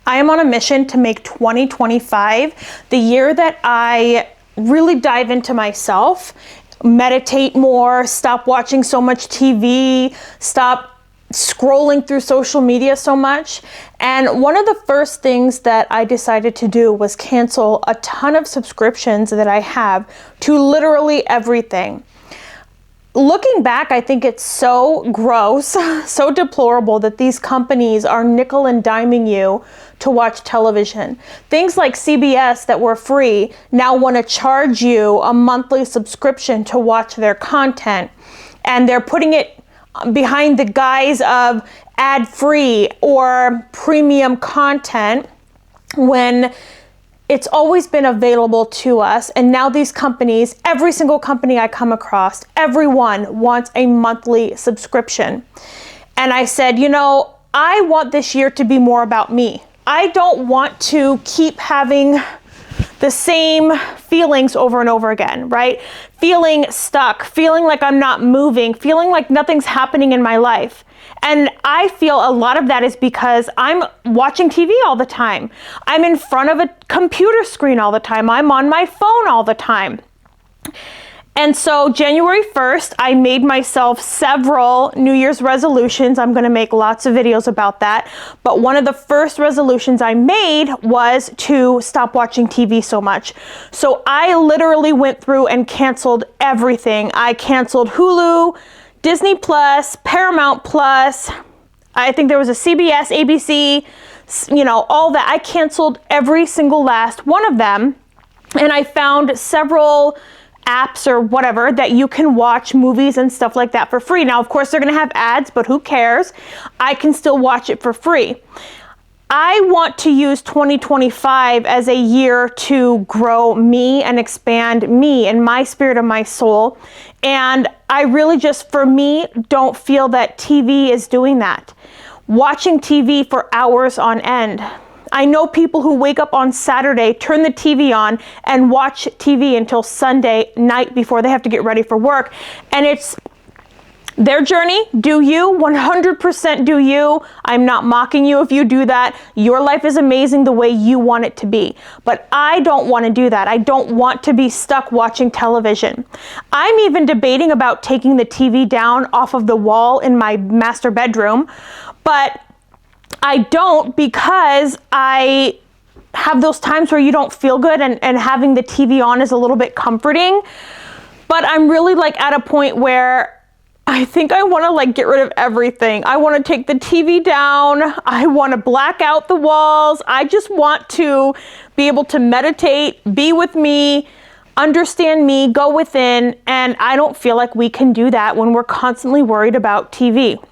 I am on a mission to make 2025 the year that I really dive into myself, meditate more, stop watching so much TV, stop scrolling through social media so much. And one of the first things that I decided to do was cancel a ton of subscriptions that I have to literally everything. Looking back, I think it's so gross, so deplorable that these companies are nickel and diming you to watch television. Things like CBS that were free now want to charge you a monthly subscription to watch their content. And they're putting it behind the guise of ad-free or premium content when it's always been available to us. And now these companies, every single company I come across, everyone wants a monthly subscription. And I said, I want this year to be more about me. I don't want to keep having the same feelings over and over again, right? Feeling stuck, feeling like I'm not moving, feeling like nothing's happening in my life. And I feel a lot of that is because I'm watching TV all the time. I'm in front of a computer screen all the time. I'm on my phone all the time. And so January 1st, I made myself several New Year's resolutions. I'm going to make lots of videos about that. But one of the first resolutions I made was to stop watching TV so much. So I literally went through and canceled everything. I canceled Hulu, Disney Plus, Paramount Plus. I think there was a CBS, ABC, all that. I canceled every single last one of them. And I found several apps or whatever that you can watch movies and stuff like that for free. Now, of course, they're going to have ads, but who cares? I can still watch it for free. I want to use 2025 as a year to grow me and expand me and my spirit and my soul. And I really just, for me, don't feel that TV is doing that. Watching TV for hours on end. I know people who wake up on Saturday, turn the TV on, and watch TV until Sunday night before they have to get ready for work. And it's their journey. Do you? 100% do you. I'm not mocking you if you do that. Your life is amazing the way you want it to be. But I don't want to do that. I don't want to be stuck watching television. I'm even debating about taking the TV down off of the wall in my master bedroom. But I don't, because I have those times where you don't feel good and having the TV on is a little bit comforting. But I'm really at a point where I think I want to get rid of everything. I want to take the TV down. I want to black out the walls. I just want to be able to meditate, be with me, understand me, go within. And I don't feel like we can do that when we're constantly worried about TV.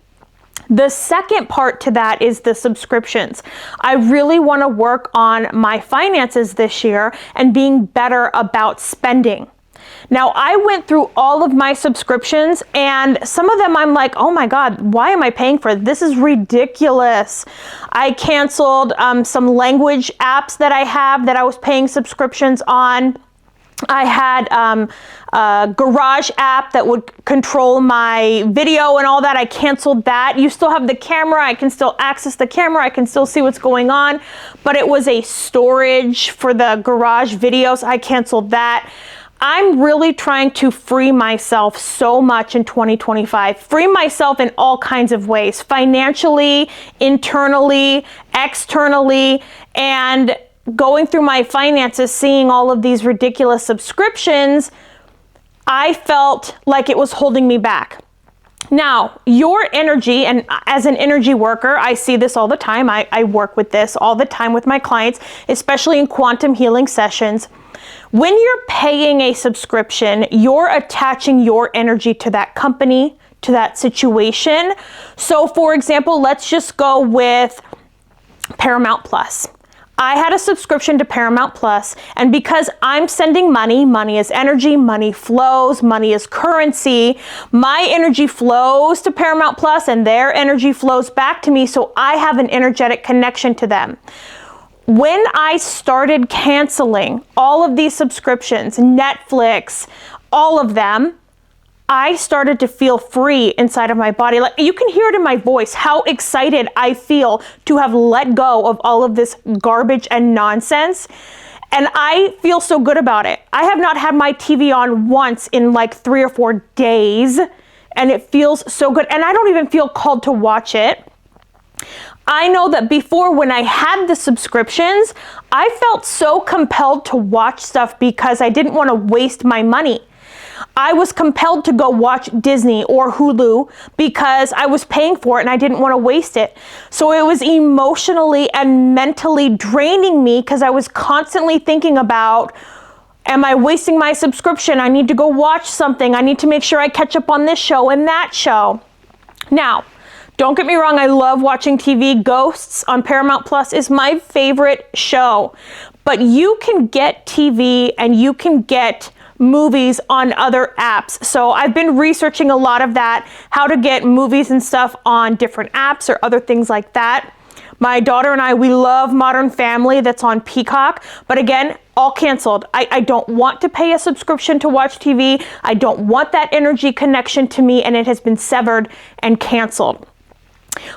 The second part to that is the subscriptions. I really want to work on my finances this year and being better about spending. Now, I went through all of my subscriptions, and some of them I'm like, oh my God, why am I paying for this? This is ridiculous. I canceled some language apps that I have that I was paying subscriptions on. I had a Garage app that would control my video and all that. I canceled that. You still have the camera. I can still access the camera. I can still see what's going on. But it was a storage for the Garage videos. I canceled that. I'm really trying to free myself so much in 2025. Free myself in all kinds of ways. Financially, internally, externally, and going through my finances, seeing all of these ridiculous subscriptions, I felt like it was holding me back. Now, your energy, and as an energy worker, I see this all the time. I work with this all the time with my clients, especially in quantum healing sessions. When you're paying a subscription, you're attaching your energy to that company, to that situation. So, for example, let's just go with Paramount Plus. I had a subscription to Paramount Plus, and because I'm sending money, money is energy, money flows, money is currency, my energy flows to Paramount Plus and their energy flows back to me, so I have an energetic connection to them. When I started canceling all of these subscriptions, Netflix, all of them, I started to feel free inside of my body. Like, you can hear it in my voice, how excited I feel to have let go of all of this garbage and nonsense. And I feel so good about it. I have not had my TV on once in like 3 or 4 days, and it feels so good. And I don't even feel called to watch it. I know that before, when I had the subscriptions, I felt so compelled to watch stuff because I didn't want to waste my money. I was compelled to go watch Disney or Hulu because I was paying for it and I didn't want to waste it. So it was emotionally and mentally draining me because I was constantly thinking about, am I wasting my subscription? I need to go watch something. I need to make sure I catch up on this show and that show. Now, don't get me wrong, I love watching TV. Ghosts on Paramount Plus is my favorite show. But you can get TV and you can get movies on other apps. So I've been researching a lot of that, how to get movies and stuff on different apps or other things like that. My daughter and I, we love Modern Family, that's on Peacock. But again, all canceled. I don't want to pay a subscription to watch TV. I don't want that energy connection to me, and it has been severed and canceled.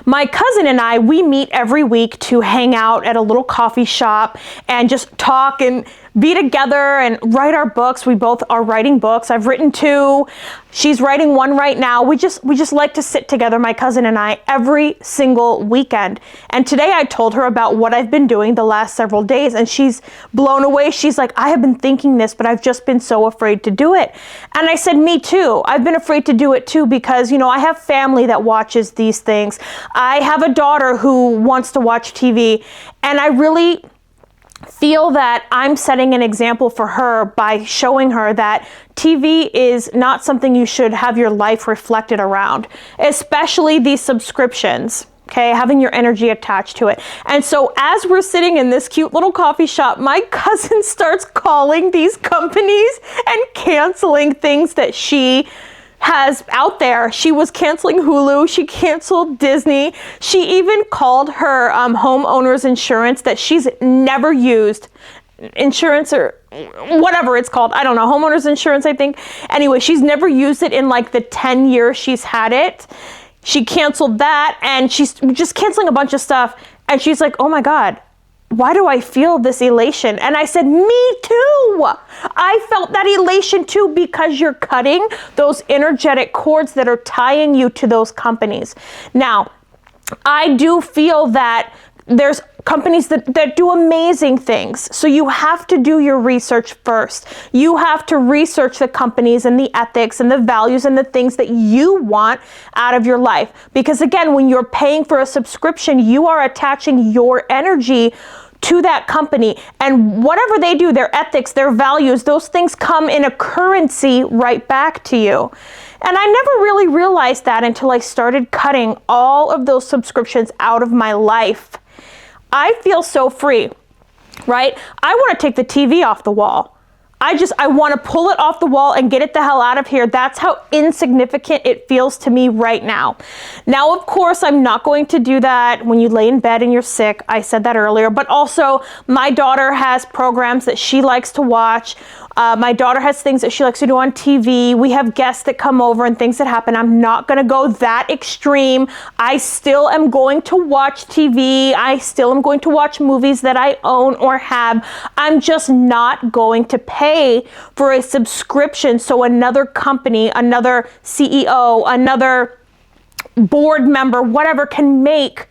My cousin and I, we meet every week to hang out at a little coffee shop and just talk and be together and write our books. We both are writing books. I've written 2. She's writing 1 right now. We just like to sit together, my cousin and I, every single weekend. And today I told her about what I've been doing the last several days, and she's blown away. She's like, I have been thinking this, but I've just been so afraid to do it. And I said, me too. I've been afraid to do it too because, you know, I have family that watches these things. I have a daughter who wants to watch TV, and I really feel that I'm setting an example for her by showing her that TV is not something you should have your life reflected around, especially these subscriptions. Okay, having your energy attached to it. And so as we're sitting in this cute little coffee shop, my cousin starts calling these companies and canceling things that she has out there. She was canceling Hulu. She canceled Disney. She even called her homeowner's insurance that she's never used. Insurance or whatever it's called. I don't know. Homeowner's insurance, I think. Anyway, she's never used it in like the 10 years she's had it. She canceled that, and she's just canceling a bunch of stuff. And she's like, oh my God, why do I feel this elation? And I said, me too. I felt that elation too, because you're cutting those energetic cords that are tying you to those companies. Now, I do feel that there's companies that do amazing things. So you have to do your research first. You have to research the companies and the ethics and the values and the things that you want out of your life. Because again, when you're paying for a subscription, you are attaching your energy to that company. And whatever they do, their ethics, their values, those things come in a currency right back to you. And I never really realized that until I started cutting all of those subscriptions out of my life. I feel so free, right? I want to take the TV off the wall. I want to pull it off the wall and get it the hell out of here. That's how insignificant it feels to me right now. Now, of course, I'm not going to do that when you lay in bed and you're sick. I said that earlier, but also my daughter has programs that she likes to watch. My daughter has things that she likes to do on TV. We have guests that come over and things that happen. I'm not going to go that extreme. I still am going to watch TV. I still am going to watch movies that I own or have. I'm just not going to pay for a subscription so another company, another CEO, another board member, whatever, can make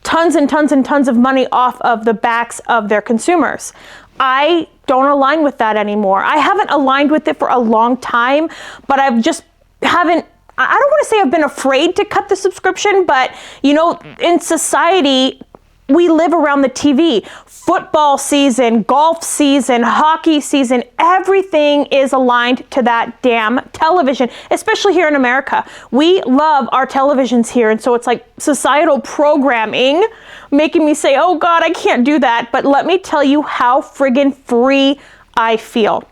tons and tons and tons of money off of the backs of their consumers. I don't align with that anymore. I haven't aligned with it for a long time, but I don't want to say I've been afraid to cut the subscription, but you know, in society, we live around the TV. Football season, golf season, hockey season, everything is aligned to that damn television, especially here in America. We love our televisions here, and so it's like societal programming making me say, oh God, I can't do that. But let me tell you how friggin' free I feel.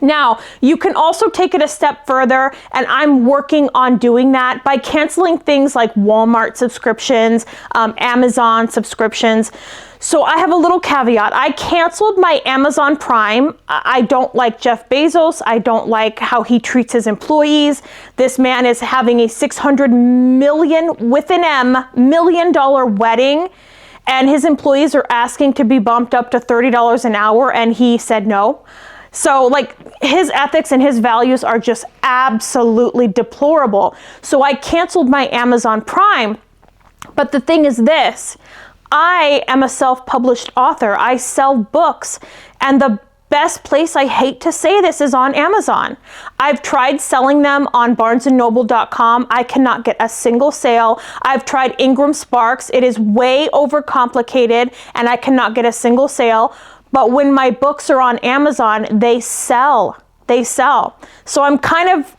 Now, you can also take it a step further, and I'm working on doing that by canceling things like Walmart subscriptions, Amazon subscriptions. So I have a little caveat. I canceled my Amazon Prime. I don't like Jeff Bezos. I don't like how he treats his employees. This man is having a $600 million, with an M, $million wedding, and his employees are asking to be bumped up to $30 an hour, and he said no. So like, his ethics and his values are just absolutely deplorable. So I canceled my Amazon Prime. But the thing is this, I am a self-published author. I sell books, and the best place, I hate to say this, is on Amazon. I've tried selling them on barnesandnoble.com. I cannot get a single sale. I've tried Ingram Sparks. It is way overcomplicated, and I cannot get a single sale. But when my books are on Amazon, they sell. They sell. So I'm kind of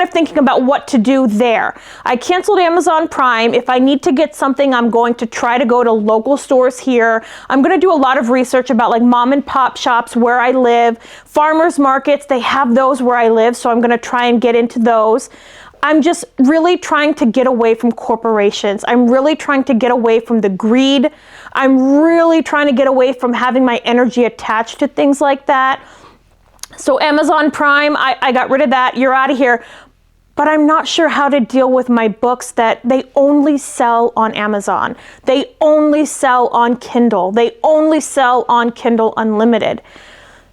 thinking about what to do there. I canceled Amazon Prime. If I need to get something, I'm going to try to go to local stores here. I'm going to do a lot of research about like mom and pop shops where I live, farmers markets, they have those where I live, so I'm going to try and get into those. I'm just really trying to get away from corporations. I'm really trying to get away from the greed. I'm really trying to get away from having my energy attached to things like that. So Amazon Prime, I got rid of that. You're out of here. But I'm not sure how to deal with my books that they only sell on Amazon. They only sell on Kindle. They only sell on Kindle Unlimited.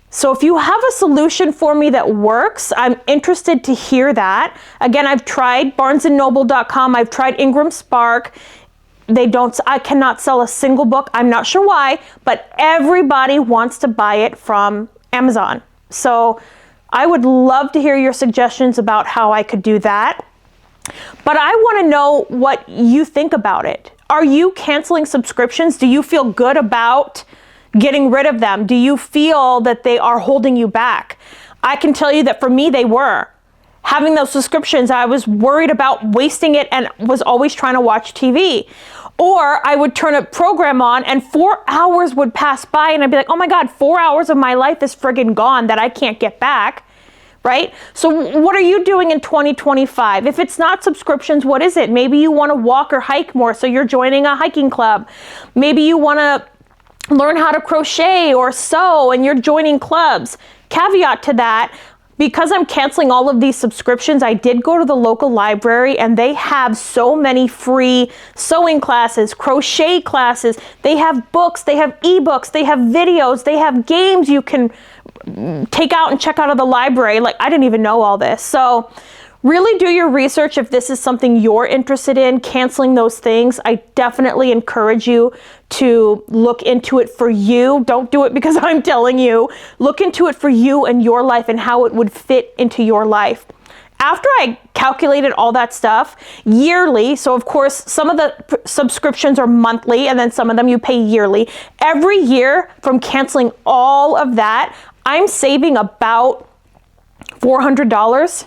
So if you have a solution for me that works, I'm interested to hear that. Again, I've tried barnesandnoble.com. I've tried Ingram Spark. I cannot sell a single book. I'm not sure why, but everybody wants to buy it from Amazon. So I would love to hear your suggestions about how I could do that. But I want to know what you think about it. Are you canceling subscriptions? Do you feel good about getting rid of them? Do you feel that they are holding you back? I can tell you that for me, they were. Having those subscriptions, I was worried about wasting it and was always trying to watch TV. Or I would turn a program on and 4 hours would pass by and I'd be like, oh my God, 4 hours of my life is friggin' gone that I can't get back, right? So what are you doing in 2025? If it's not subscriptions, what is it? Maybe you want to walk or hike more, so you're joining a hiking club. Maybe you want to learn how to crochet or sew and you're joining clubs. Caveat to that, because I'm canceling all of these subscriptions, I did go to the local library and they have so many free sewing classes, crochet classes. They have books, they have ebooks, they have videos, they have games you can take out and check out of the library. Like, I didn't even know all this. So really do your research if this is something you're interested in, canceling those things. I definitely encourage you to look into it for you. Don't do it because I'm telling you. Look into it for you and your life and how it would fit into your life. After I calculated all that stuff yearly, so of course some of the subscriptions are monthly and then some of them you pay yearly. Every year from canceling all of that, I'm saving about $400.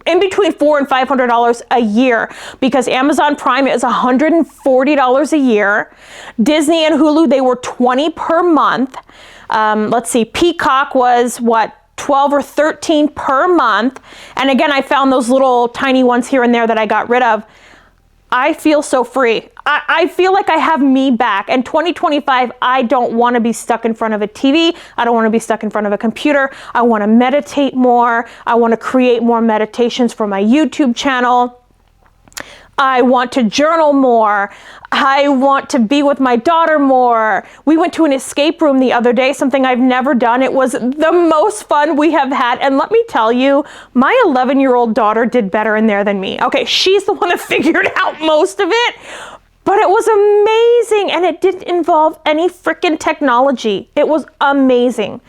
In between $400 and $500 a year, because Amazon Prime is $140 a year. Disney and Hulu, they were $20 per month. Let's see, Peacock was what, 12 or 13 per month. And again, I found those little tiny ones here and there that I got rid of. I feel so free. I feel like I have me back. And 2025, I don't want to be stuck in front of a TV. I don't want to be stuck in front of a computer. I want to meditate more. I want to create more meditations for my YouTube channel. I want to journal more. I want to be with my daughter more. We went to an escape room the other day, something I've never done. It was the most fun we have had. And let me tell you, my 11-year-old daughter did better in there than me. Okay, she's the one that figured out most of it, but it was amazing. And it didn't involve any freaking technology. It was amazing.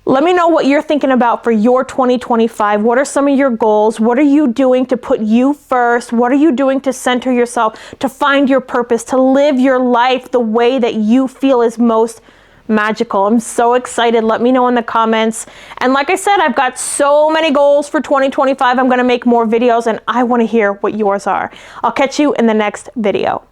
Let me know what you're thinking about for your 2025. What are some of your goals? What are you doing to put you first? What are you doing to center yourself, to find your purpose, to live your life the way that you feel is most magical? I'm so excited. Let me know in the comments. And like I said, I've got so many goals for 2025. I'm going to make more videos and I want to hear what yours are. I'll catch you in the next video.